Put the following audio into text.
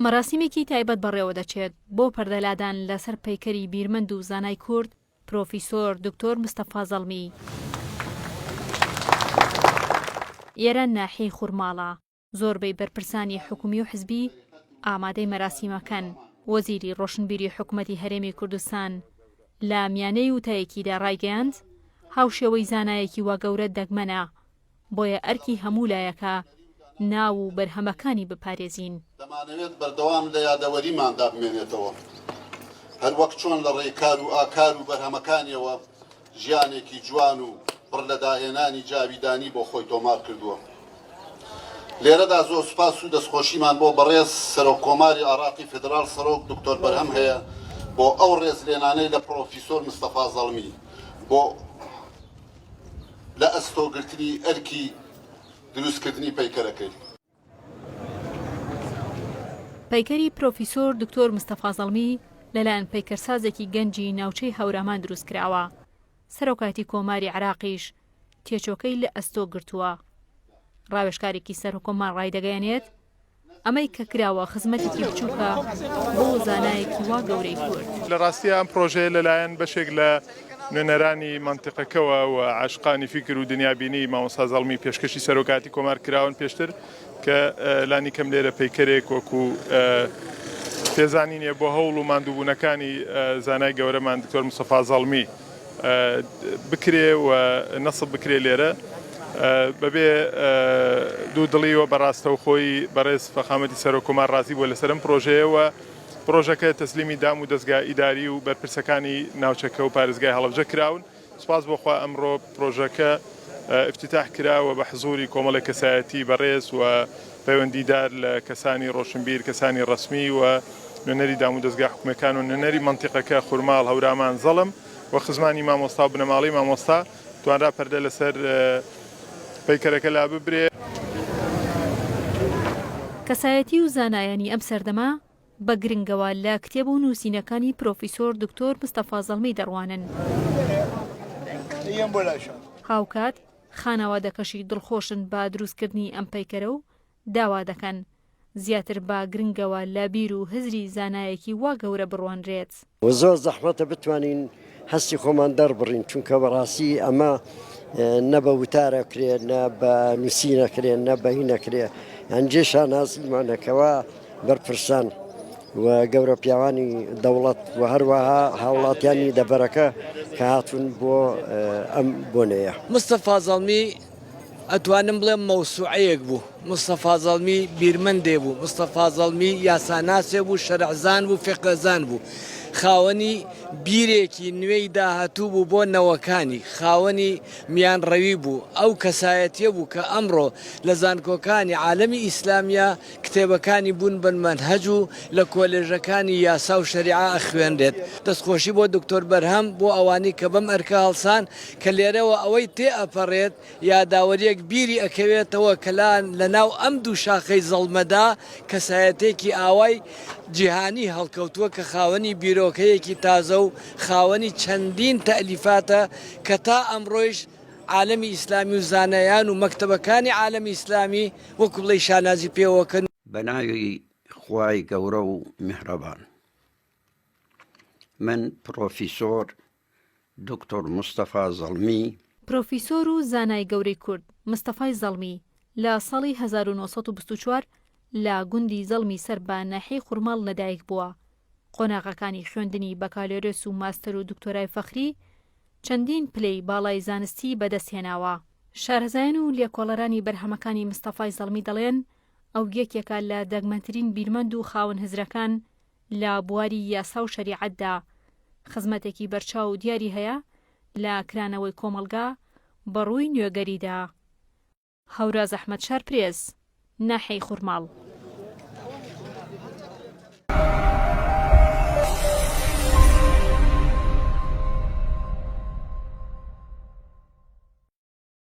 مەراسیمێکی تایبەت بەڕێوە دەچێت بۆ پەردەلادان لەسەر پەیکەری بیرمەند و زانای کورد پرۆفیسۆر دکتۆر مستەفا زەڵمی. ئێرە ناحیەی خوورماڵە، زۆربەی بەرپرسانی حکومی و حزبی ئامادەی مەراسیمەکەن. وەزیری ڕۆشنبیری حکوومەتی هەرێمی کوردستان لە میانەی وتایەکیدا ڕایگەیاند هاوشێوەی زانایەکی وا گەورە دەگمەنە، بۆیە ئەرکی هەموو لایەکە ناو و بەرهەمەکانی بپارێزین. دەمانەوێت بەردەوام لە یادەوەریماندا بمێنێتەوە، هەر وەک چۆن لە ڕێکار و ئاکار و بەرهەمەکانیەوە ژیانێکی جوان و پڕ لە داهێنانی جاویدانی بۆ خۆی تۆمار کردووە. لێرەدا زۆر سوپاس و دەستخۆشیمان بۆ بەڕێز سەرۆکۆماری عراقی فدرال سەرۆک دکتۆر بەرهەم هەیە بۆ ئەو ڕێزلێنانەی لە پرۆفیسۆر مستەفا زەڵمی بۆ لە ئەستۆگرتنی ئەرکی دروستکردنی پەیکەرەکەی. پەیکەری پرۆفیسۆر دکتۆر مستەفا زەڵمی لەلایەن پەیکەرسازێکی گەنجی ناوچەی هەورامان دروست کراوە. سەرۆکاتی کۆماری عراقیش تێچۆکەی لە ئەستۆ گرتووە. ڕاوێژکارێکی سەرۆکۆمان ڕایدەگەیەنێت ئەمەی کە کراوە خزمەتێکی بچووکە بۆ زانایەکی وا گەورەی کورد. لە ڕاستی ئەم پرۆژەیە لەلایەن بەشێک لە نوێنەرانی منتیقەکەوە و عاشقانی فیکر و دنیابینی مامۆستا زەڵمی پێشکەشی سەرۆکاتی کۆمار کراون پێشتر کە لانی کەم لێرە پەیکەرێک وەکو پێزانینیە بۆ هەوڵ و ماندووبوونەکانی زانای گەورەمان دکتۆر مستەفا زەڵمی بکرێ و نەسب بکرێ لێرە بەبێ دوو دڵیەوە بەڕاستە و خۆی بەڕێز فەخامەتی سەرۆکۆمار ڕازی بووە لەسەرم پرۆژەیەوە. پرۆژەکە تەسلیمی دام و دەستگا ئیداری و بەرپرسەکانی ناوچەکە و پارێزگای هەڵەبجە کراون. سوپاس بۆخوا ئەمڕۆ پرۆژەکە افتتاح کراوە بە حزوری کۆمەڵی کەسایەتی بەڕێز و پەیوەندیدار لە کەسانی ڕۆشنبیر، کەسانی ڕسمی و نوێنەری دام و دەستگا حکوومەکان و نوێنەری منتیقەکە خوورماڵ هەورامان زەڵم و خزمانی مامۆستا و بنەماڵی مامۆستا توانرا پەردە لەسەر پەیکەرەکە لا ببرێ. کەسایەتی و زانایانی ئەم سەردەما بە گرنگەوە لە کتێب و نووسینەکانی پرۆفیسۆر دکتۆر مستەفا زەڵمی دەڕوانن. هاوکات خانەوادەکەشی دڵخۆشن بە دروستکردنی ئەم پەیکەرە و داوا دەکەن زیاتر بە گرنگەوە لە بیر و هزری زانایەکی وا گەورە بڕوانرێت. زۆر زەحمەتە بتوانین هەستی خۆمان دەربڕین چونکە بەڕاستی ئەمە نە بە وتارە کرێ، نە بە نووسینەکرێ، نە بە هینەکرێ، ئەنجێ شانازیمانەکەوە بەرپرسان و گەورە پیاوانی دەوڵەت و هەروەها هاوڵاتیانی دەبەرەکە کە هاتوون بۆ ئەم بۆنەیە. مستەفا زەڵمی ئەتوانم بڵێم مەوسوعەیەک بوو. مستەفا زەڵمی بیرمەندێ بوو. مستەفا زەڵمی یاساناسێ بوو، شەرعزان بوو، فقهزان بوو. خاوەنی بیرێکی نوێی داهاتوو بوو بۆ نەوەکانی، خاوەنی میانڕەوی بوو. ئەو کەسایەتیە بوو کە ئەمڕۆ لە زانکۆکانی عالەمی ئیسلامیە کتێبەکانی بوون بنمەنهەج و لە کۆلێژەکانی یاسا و شەریعە ئەخوێنرێت. دەستخۆشی بۆ دکتۆر بەرهەم بۆ ئەوانی کە بەم ئەرکە هەڵسان کە لێرەوە ئەوەی تێ ئەپەڕێت یاداوەریەک بیری ئەکەوێتەوە کە لە ناو ئەم دوو شاخەی زەڵمەدا کەسایەتێکی ئاوای جیهانی هەڵکەوتووە کە خاوەنی بیرۆکەیەکی تازە و خاوەنی چەندین تەلیفاتە کە تا ئەمڕۆیش عالەمی ئیسلامی و زانایان و مەکتەبەکانی عالەمی ئیسلامی وەکو بڵێ شانازی پێوەکەن. بە ناوی خوای گەورە و میهرەبان، من پرۆفیسۆر دکتۆر مستەفا زەڵمی پرۆفیسۆر و زانای گەورەی کورد مستەفای زەڵمی لە ساڵی 1924 لە گوندی زەڵمی سەر بە ناحیەی خوورماڵ لەدایک بووە. قۆناغەکانی خوێندنی بەکالۆرێس و ماستەر و دکتۆرای فەخری چەندین پلەی باڵای زانستی بەدەستهێناوە. شارەزایان و لێکۆڵەرانی بەرهەمەکانی مستەفای زەڵمی دەڵێن ئەو یەکێکە لە دەگمەنترین بیرمەند و خاوەن هزرەکان لە بواری یاسا و شەریعەتدا. خزمەتێکی بەرچاو و دیاری هەیە لە کرانەوەی کۆمەلگا بەڕووی نوێگەریدا. هەوراز ئەحمەد شارپرێز، ناحیەی خوورماڵ.